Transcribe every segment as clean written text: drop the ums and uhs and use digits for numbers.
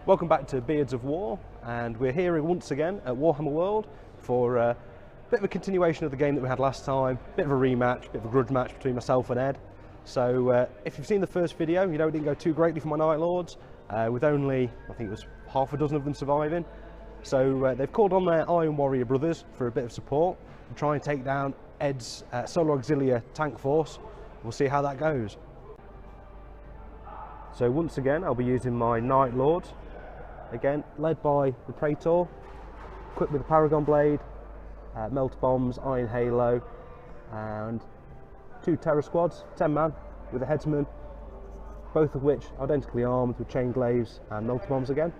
Welcome back to Beards of War, and we're here once again at Warhammer World for a bit of a continuation of the game that we had last time, bit of a rematch, bit of a grudge match between myself and Ed. So if you've seen the first video, you know it didn't go too greatly for my Night Lords, with only, I think it was half a dozen of them surviving. So they've called on their Iron Warrior brothers for a bit of support and try and take down Ed's Solar Auxilia tank force. We'll see how that goes. So once again, I'll be using my Night Lords. Again, led by the Praetor, equipped with a Paragon Blade, Melter Bombs, Iron Halo, and 2 Terror Squads, 10 man, with a Headsman, both of which identically armed with Chain Glaives and Melter Bombs again.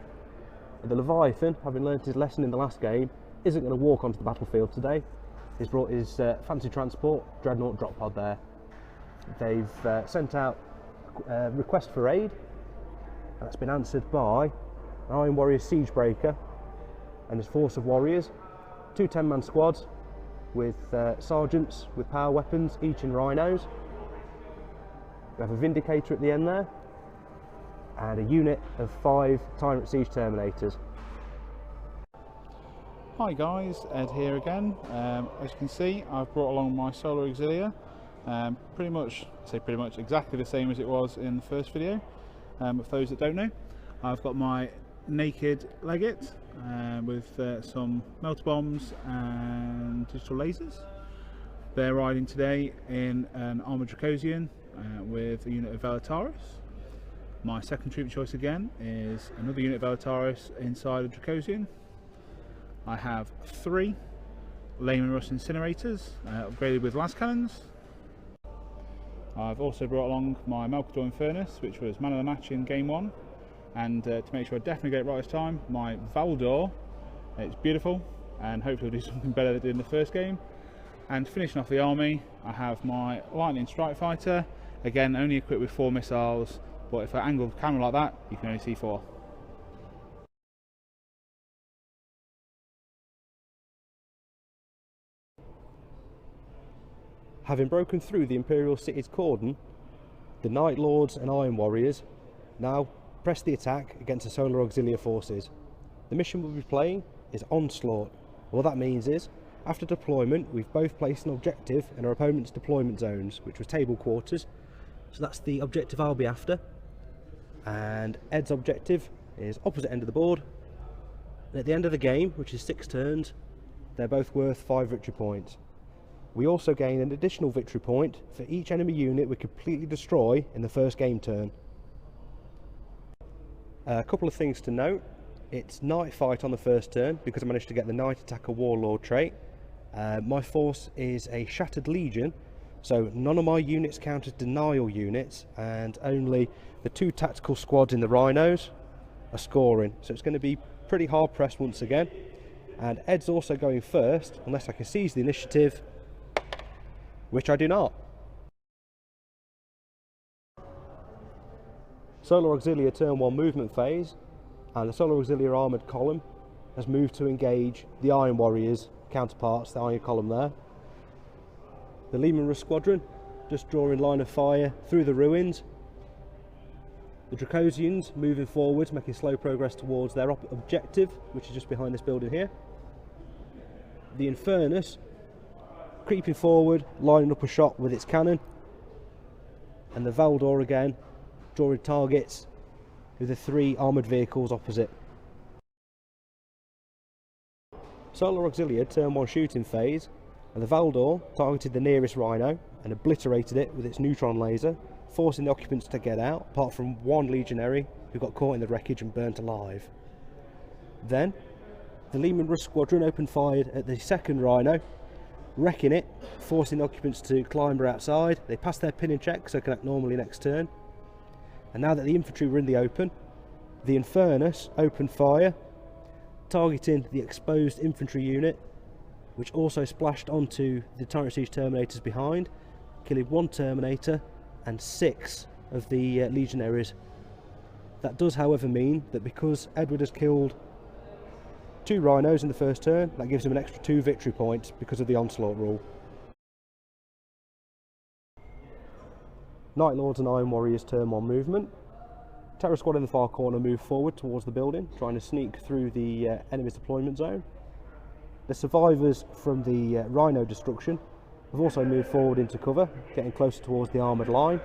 The Leviathan, having learnt his lesson in the last game, isn't going to walk onto the battlefield today. He's brought his fancy transport, Dreadnought drop pod there. They've sent out a request for aid, and that's been answered by an Iron Warrior Siegebreaker and his force of warriors, 2 10-man squads with sergeants with power weapons, each in rhinos. We have a Vindicator at the end there, and a unit of 5 Tyrant Siege Terminators. Hi guys, Ed here again. As you can see, I've brought along my Solar Auxilia. Pretty much exactly the same as it was in the first video. But for those that don't know, I've got my naked Legate with some Melter Bombs and digital lasers. They're riding today in an Armoured Dracosian with a unit of Velataris. My second troop choice again is another unit of Velataris inside a Dracosian. I have 3 Layman Rust Incinerators upgraded with las cannons. I've also brought along my Malcador Infernus, which was man of the match in game 1. And to make sure I definitely get it right this time, my Valdor. It's beautiful, and hopefully it'll do something better than it did in the first game. And finishing off the army, I have my Lightning Strike Fighter, again only equipped with 4 missiles, but if I angle the camera like that, you can only see 4. Having broken through the Imperial City's cordon, the Night Lords and Iron Warriors now press the attack against the Solar Auxilia forces. The mission we'll be playing is Onslaught. What that means is, after deployment, we've both placed an objective in our opponent's deployment zones, which was table quarters. So that's the objective I'll be after. And Ed's objective is opposite end of the board. And at the end of the game, which is 6 turns, they're both worth 5 victory points. We also gain an additional victory point for each enemy unit we completely destroy in the first game turn. A couple of things to note: it's night fight on the first turn because I managed to get the Night Attacker Warlord trait. My force is a Shattered Legion, so none of my units count as denial units, and only the 2 tactical squads in the rhinos are scoring, so it's going to be pretty hard pressed once again. And Ed's also going first unless I can seize the initiative, which I do not. Solar Auxilia turn 1 movement phase, and the Solar Auxilia armoured column has moved to engage the Iron Warriors counterparts, the Iron Column there. The Layman Rust Squadron just drawing line of fire through the ruins. The Dracosians moving forwards, making slow progress towards their objective, which is just behind this building here. The Infernus creeping forward, lining up a shot with its cannon. And the Valdor again drawing targets with the 3 armoured vehicles opposite. Solar Auxilia turn 1 shooting phase, and the Valdor targeted the nearest rhino and obliterated it with its neutron laser, forcing the occupants to get out, apart from 1 legionary who got caught in the wreckage and burnt alive. Then the Layman Rust Squadron opened fire at the second rhino, wrecking it, forcing the occupants to climber outside. They passed their pinning check, so can act normally next turn. And now that the infantry were in the open, the Infernus opened fire, targeting the exposed infantry unit, which also splashed onto the Tyrant Siege Terminators behind, killing 1 Terminator and 6 of the legionaries. That does, however, mean that because Edward has killed 2 rhinos in the first turn, that gives him an extra 2 victory points because of the Onslaught rule. Night Lords and Iron Warriors turn 1 movement. Terror squad in the far corner move forward towards the building, trying to sneak through the enemy's deployment zone. The survivors from the Rhino destruction have also moved forward into cover, getting closer towards the armoured line.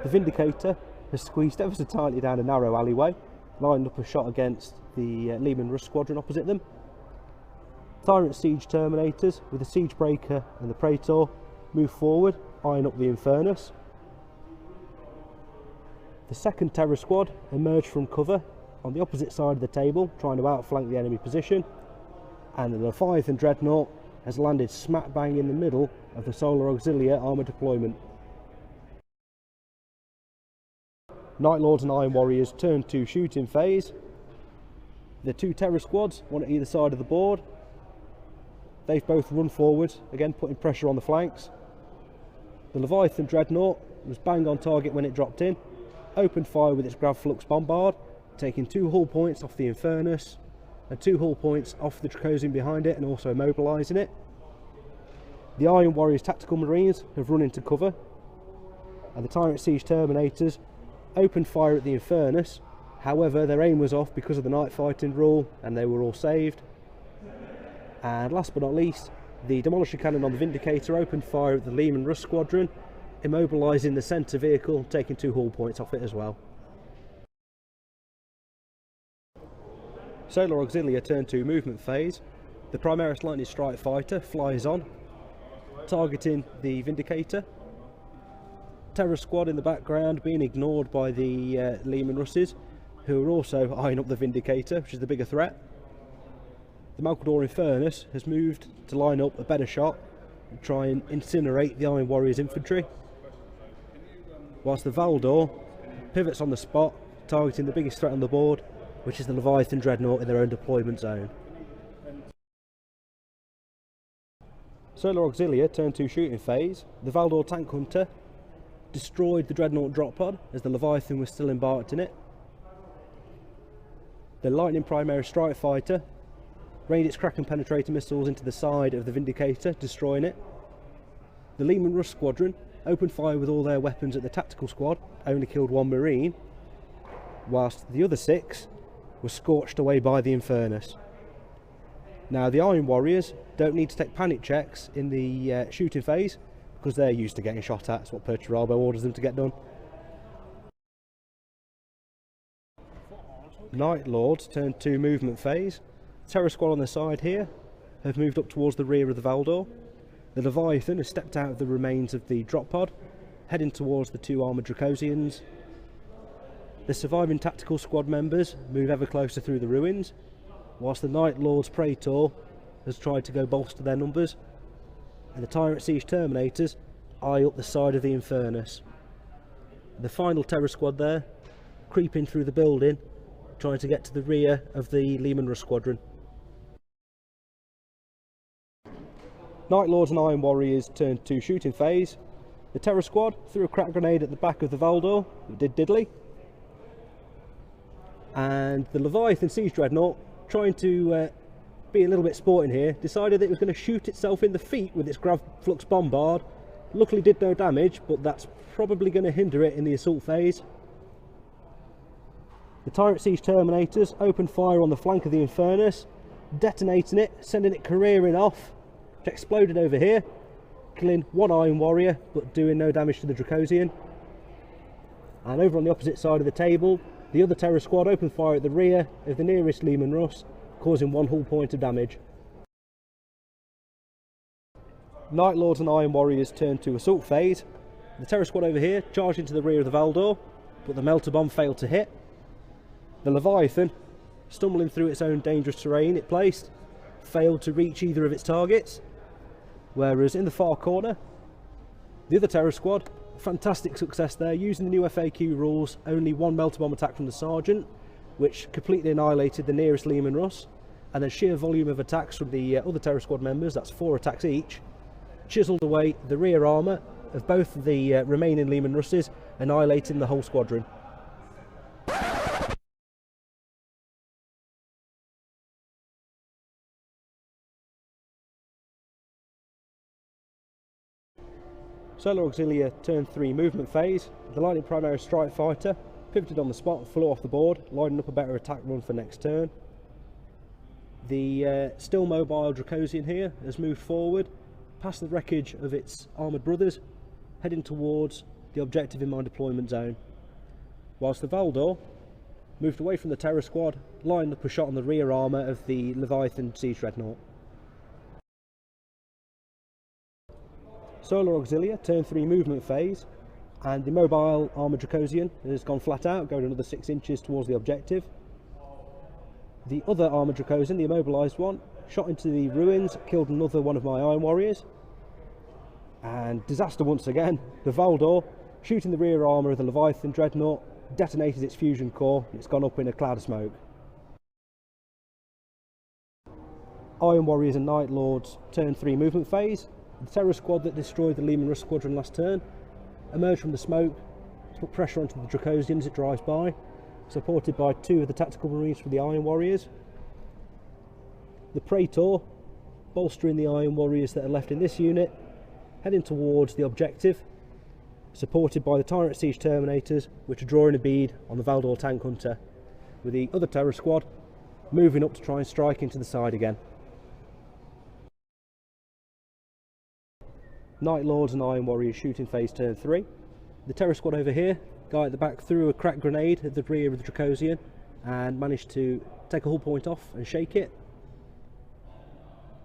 The Vindicator has squeezed ever so tightly down a narrow alleyway, lining up a shot against the Lehman Russ squadron opposite them. Tyrant Siege Terminators, with the Siege Breaker and the Praetor, move forward, eyeing up the Infernus. The second Terror Squad emerge from cover on the opposite side of the table, trying to outflank the enemy position, and the Leviathan Dreadnought has landed smack bang in the middle of the Solar Auxilia armour deployment. Night Lords and Iron Warriors turn to shooting phase. The two Terror Squads, one at either side of the board, they've both run forward, again putting pressure on the flanks. The Leviathan Dreadnought was bang on target when it dropped in, opened fire with its Grav Flux Bombard, taking 2 hull points off the Infernus and 2 hull points off the Dracosian behind it and also immobilising it. The Iron Warriors Tactical Marines have run into cover, and the Tyrant Siege Terminators opened fire at the Infernus. However, their aim was off because of the night fighting rule and they were all saved. And last but not least, the Demolisher Cannon on the Vindicator opened fire at the Lehman Russ squadron, immobilising the centre vehicle, taking 2 hull points off it as well. Solar Auxilia turn to movement phase. The Primaris Lightning Strike Fighter flies on, targeting the Vindicator. Terror Squad in the background being ignored by the Lehman Russes, who are also eyeing up the Vindicator, which is the bigger threat. The Malcador Infernus has moved to line up a better shot and try and incinerate the Iron Warriors infantry, whilst the Valdor pivots on the spot, targeting the biggest threat on the board, which is the Leviathan Dreadnought in their own deployment zone. Solar Auxilia turned to shooting phase. The Valdor Tank Hunter destroyed the Dreadnought drop pod as the Leviathan was still embarked in it. The Lightning Primaris Strike Fighter rained its Kraken penetrator missiles into the side of the Vindicator, destroying it. The Lehman Russ squadron opened fire with all their weapons at the Tactical Squad, only killed 1 Marine, whilst the other 6 were scorched away by the Infernus. Now the Iron Warriors don't need to take panic checks in the shooting phase because they're used to getting shot at. That's what Perturabo orders them to get done. Night Lords turn to movement phase. Terror Squad on the side here have moved up towards the rear of the Valdor. The Leviathan has stepped out of the remains of the drop pod, heading towards the 2 armoured Dracosians. The surviving Tactical Squad members move ever closer through the ruins, whilst the Night Lord's Praetor has tried to go bolster their numbers, and the Tyrant Siege Terminators eye up the side of the Infernus. The final Terror Squad there, creeping through the building, trying to get to the rear of the Lehman Russ squadron. Night Lords and Iron Warriors turned to shooting phase. The Terror Squad threw a crack grenade at the back of the Valdor, it did diddly. And the Leviathan Siege Dreadnought, trying to be a little bit sporting here, decided that it was going to shoot itself in the feet with its Grav Flux Bombard. Luckily did no damage, but that's probably going to hinder it in the assault phase. The Tyrant Siege Terminators opened fire on the flank of the Infernus, detonating it, sending it careering off. It exploded over here, killing 1 Iron Warrior, but doing no damage to the Dracosian. And over on the opposite side of the table, the other Terror Squad opened fire at the rear of the nearest Lehman Russ, causing 1 hull point of damage. Night Lords and Iron Warriors turned to assault phase. The Terror Squad over here charged into the rear of the Valdor, but the Melter Bomb failed to hit. The Leviathan, stumbling through its own dangerous terrain it placed, failed to reach either of its targets, whereas in the far corner, the other Terror Squad, fantastic success there, using the new FAQ rules, only 1 Melter Bomb attack from the Sergeant, which completely annihilated the nearest Lehman Russ, and then sheer volume of attacks from the other Terror Squad members, that's 4 attacks each, chiselled away the rear armour of both of the remaining Lehman Russes, annihilating the whole squadron. Solar Auxilia turn 3 movement phase. The Lightning Primaris Strike Fighter pivoted on the spot, flew off the board, lining up a better attack run for next turn. The still mobile Drakosian here has moved forward, past the wreckage of its armoured brothers, heading towards the objective in my deployment zone. Whilst the Valdor moved away from the Terror Squad, lined up a shot on the rear armour of the Leviathan Siege Dreadnought. Solar Auxilia, turn 3 movement phase, and the mobile armoured Drakosian has gone flat out, going another 6 inches towards the objective. The other armoured Drakosian, the immobilised one, shot into the ruins, killed another one of my Iron Warriors. And disaster once again, the Valdor, shooting the rear armour of the Leviathan Dreadnought, detonated its fusion core and it's gone up in a cloud of smoke. Iron Warriors and Night Lords, turn 3 movement phase. The Terror Squad that destroyed the Lehman Russ Squadron last turn emerged from the smoke to put pressure onto the Drakosian as it drives by, supported by 2 of the Tactical Marines from the Iron Warriors. The Praetor, bolstering the Iron Warriors that are left in this unit, heading towards the objective, supported by the Tyrant Siege Terminators, which are drawing a bead on the Valdor Tank Hunter, with the other Terror Squad moving up to try and strike into the side again. Night Lords and Iron Warriors shooting phase turn 3. The Terror Squad over here, guy at the back threw a cracked grenade at the rear of the Drakosian and managed to take a hull point off and shake it.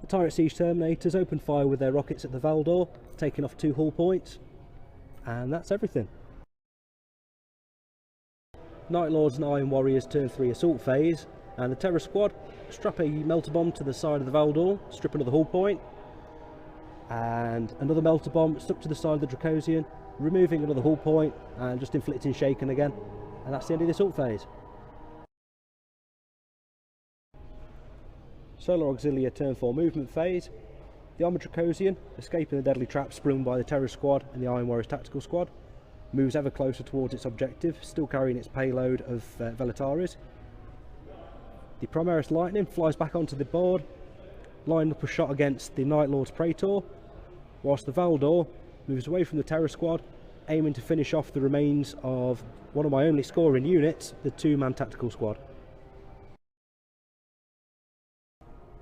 The Tyrant Siege Terminators opened fire with their rockets at the Valdor, taking off 2 hull points, and that's everything. Night Lords and Iron Warriors turn 3 assault phase, and the Terror Squad strap a melter bomb to the side of the Valdor, strip another hull point, and another melter bomb stuck to the side of the Drakosian, removing another hull point and just inflicting shaken again, and that's the end of the assault phase. Solar Auxilia turn 4 movement phase. The armoured Drakosian, escaping the deadly trap sprung by the Terror Squad and the Iron Warriors Tactical Squad, moves ever closer towards its objective, still carrying its payload of Velataris. The Primaris Lightning flies back onto the board, lining up a shot against the Night Lord's Praetor, whilst the Valdor moves away from the Terror Squad, aiming to finish off the remains of one of my only scoring units, the 2-man Tactical Squad.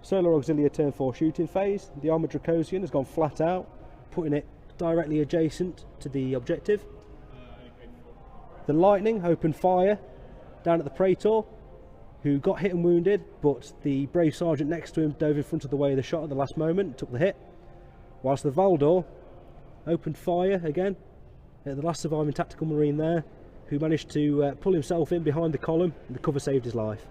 Solar Auxilia turn 4 shooting phase. The armoured Drakosian has gone flat out, putting it directly adjacent to the objective. The Lightning opened fire down at the Praetor, who got hit and wounded, but the brave sergeant next to him dove in front of the way of the shot at the last moment, took the hit, whilst the Valdor opened fire again at the last surviving Tactical Marine there, who managed to pull himself in behind the column, and the cover saved his life.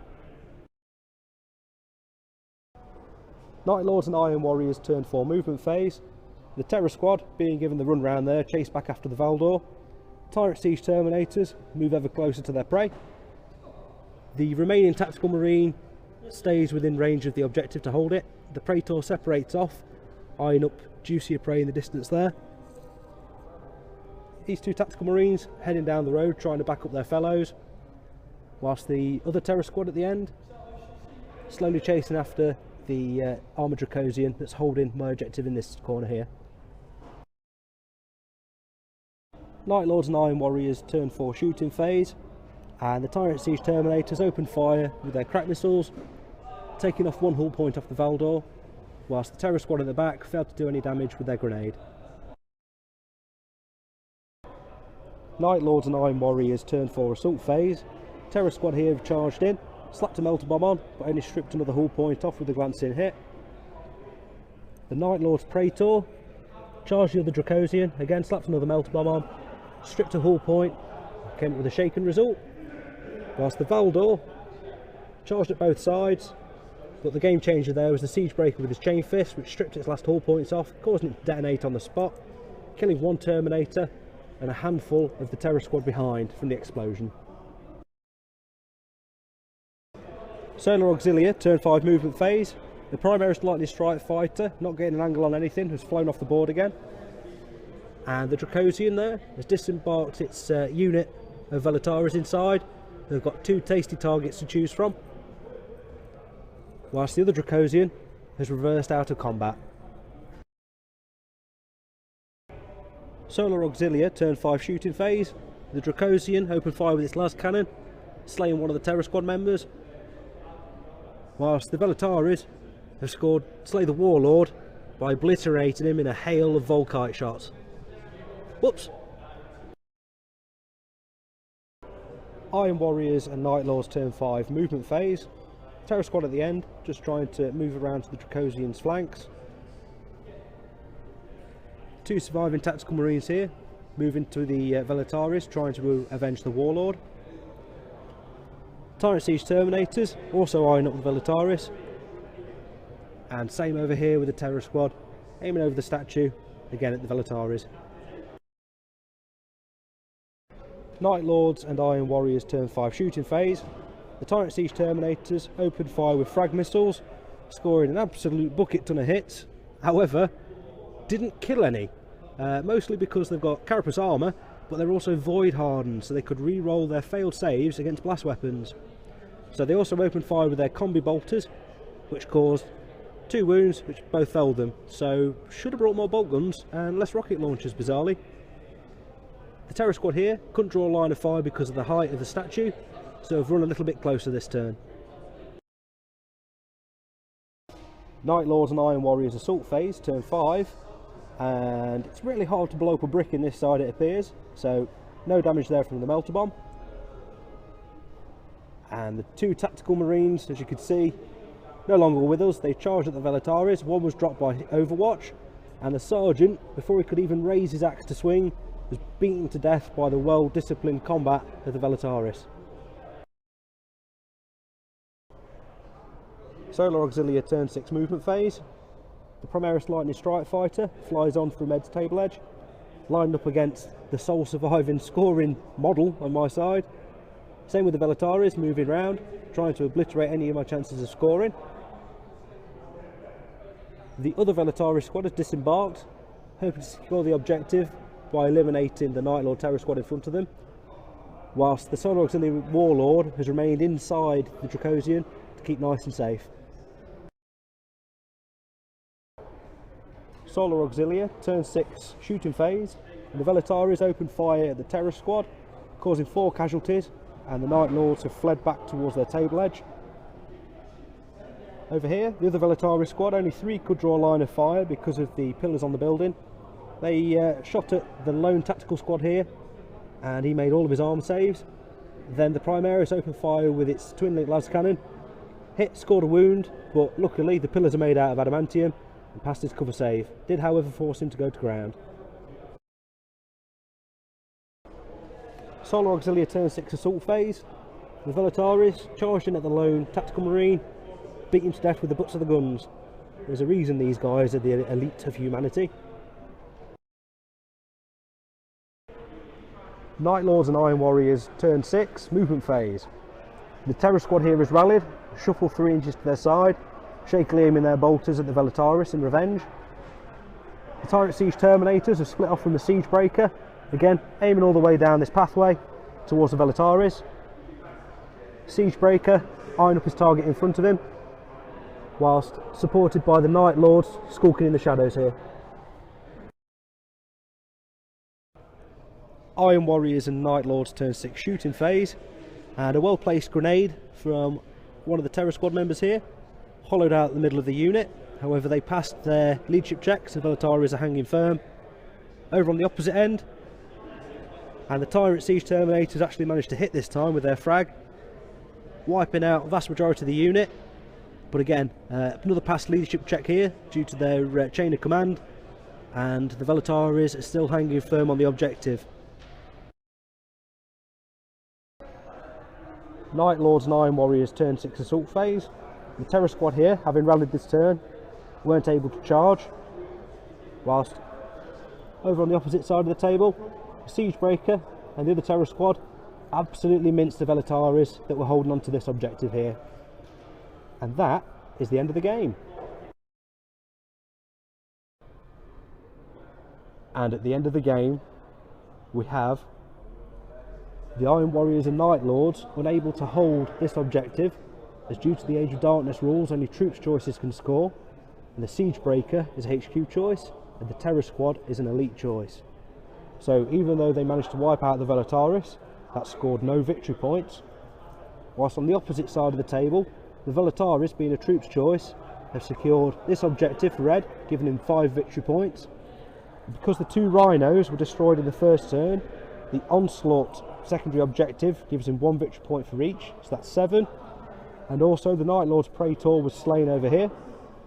Night Lords and Iron Warriors turn 4 movement phase. The Terror Squad, being given the run round there, chase back after the Valdor. Tyrant Siege Terminators move ever closer to their prey. The remaining Tactical Marine stays within range of the objective to hold it. The Praetor separates off, eyeing up juicier prey in the distance there. These 2 Tactical Marines heading down the road trying to back up their fellows, whilst the other Terror Squad at the end slowly chasing after the armoured Drakosian that's holding my objective in this corner here. Night Lords and Iron Warriors turn 4 shooting phase, and the Tyrant Siege Terminators open fire with their crack missiles, taking off 1 hull point off the Valdor, whilst the Terror Squad at the back failed to do any damage with their grenade. Night Lords and Iron Warriors turn 4 assault phase. Terror Squad here have charged in, slapped a melter bomb on, but only stripped another hull point off with a glancing hit. The Night Lord's Praetor charged the other Drakosian, again slapped another melter bomb on, stripped a hull point, came up with a shaken result, whilst the Valdor charged at both sides, but the game changer there was the Siege Breaker with his chain fist, which stripped its last hull points off, causing it to detonate on the spot, killing 1 Terminator and a handful of the Terror Squad behind from the explosion. Solar Auxilia, turn 5 movement phase. The Primaris Lightning Strike fighter, not getting an angle on anything, has flown off the board again. And the Drakosian there has disembarked its unit of Velataris inside. They've got 2 tasty targets to choose from, whilst the other Drakosian has reversed out of combat. Solar Auxilia, turn 5 shooting phase. the Dracosian opened fire with its las cannon, slaying one of the Terror Squad members, whilst the Velataris have scored slay the Warlord by obliterating him in a hail of Volkite shots. Whoops! Iron Warriors and Night Lords turn 5 movement phase. Terror Squad at the end, just trying to move around to the Dracosian's flanks. 2 surviving tactical marines here, moving to the Velataris, trying to avenge the Warlord. Tyrant Siege Terminators also eyeing up the Velataris. And same over here with the Terror Squad, aiming over the statue, again at the Velataris. Night Lords and Iron Warriors turn 5 shooting phase. The Tyrant Siege Terminators opened fire with frag missiles, scoring an absolute bucket ton of hits. However, didn't kill any, mostly because they've got carapace armour, but they're also void hardened, so they could re-roll their failed saves against blast weapons. So they also opened fire with their combi bolters, which caused 2 wounds, which both felled them. So should have brought more bolt guns and less rocket launchers, bizarrely. The Terror Squad here couldn't draw a line of fire because of the height of the statue, so have run a little bit closer this turn. Night Lords and Iron Warriors assault phase, turn 5, and it's really hard to blow up a brick in this side, it appears, so no damage there from the melter bomb. And the 2 tactical marines, as you can see, no longer with us. They charged at the Velataris. One was dropped by Overwatch, and the sergeant, before he could even raise his axe to swing, was beaten to death by the well-disciplined combat of the Velataris. Solar Auxilia turn 6 movement phase. The Primaris Lightning Strike Fighter flies on from Ed's table edge, lined up against the sole surviving scoring model on my side. Same with the Velataris, moving round, trying to obliterate any of my chances of scoring. The other Velataris squad has disembarked, hoping to secure the objective by eliminating the Night Lord Terror Squad in front of them, whilst the Solar Auxilia Warlord has remained inside the Dracosian to keep nice and safe. Solar Auxilia turn 6 shooting phase, and the Velataris opened fire at the Terror Squad, causing 4 casualties, and the Night Lords have fled back towards their table edge. Over here, the other Velataris squad, only 3 could draw a line of fire because of the pillars on the building. They shot at the lone tactical squad here, and he made all of his arm saves. Then the Primaris opened fire with its twin-link las cannon, hit, scored a wound, but luckily the pillars are made out of adamantium and passed his cover save. Did however force him to go to ground. Solar Auxilia turn 6 assault phase. The Velataris charged in at the lone tactical marine, beat him to death with the butts of the guns. There's a reason these guys are the elite of humanity. Night Lords and Iron Warriors turn 6 movement phase. The Terror Squad here has rallied, shuffled 3 inches to their side, shakily aiming their bolters at the Velataris in revenge. The Tyrant Siege Terminators have split off from the Siege Breaker, again aiming all the way down this pathway towards the Velataris. Siege Breaker eyeing up his target in front of him, whilst supported by the Night Lords skulking in the shadows here. Iron Warriors and Night Lords turn 6 shooting phase, and a well placed grenade from one of the Terror Squad members here hollowed out the middle of the unit. However, they passed their leadership checks, the Velataris are hanging firm. Over on the opposite end, and the Tyrant Siege Terminators actually managed to hit this time with their frag, wiping out the vast majority of the unit. But again, another past leadership check here due to their chain of command, and the Velataris are still hanging firm on the objective. Night Lords and Iron Warriors turn 6 assault phase. The Terror Squad here, having rallied this turn, weren't able to charge, whilst over on the opposite side of the table, the Siege Breaker and the other Terror Squad absolutely minced the Velataris that were holding on to this objective here. And that is the end of the game. And at the end of the game, we have the Iron Warriors and Night Lords unable to hold this objective, as due to the Age of Darkness rules only troops choices can score, and the Siege Breaker is a HQ choice and the Terror Squad is an elite choice. So even though they managed to wipe out the Velataris, that scored no victory points. Whilst on the opposite side of the table, the Velataris, being a troop's choice, have secured this objective for red, giving him 5 victory points. Because the 2 rhinos were destroyed in the first turn, the Onslaught secondary objective gives him 1 victory point for each, so that's 7. And also the Night Lord's Praetor was slain over here,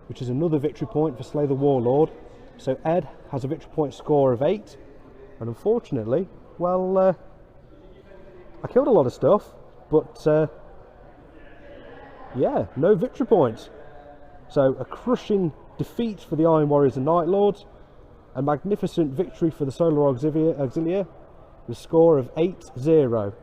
which is another victory point for Slay the Warlord. So Ed has a victory point score of 8. And unfortunately, well, I killed a lot of stuff, but yeah, no victory points. So a crushing defeat for the Iron Warriors and Night Lords, a magnificent victory for the Solar Auxilia with a score of 8-0.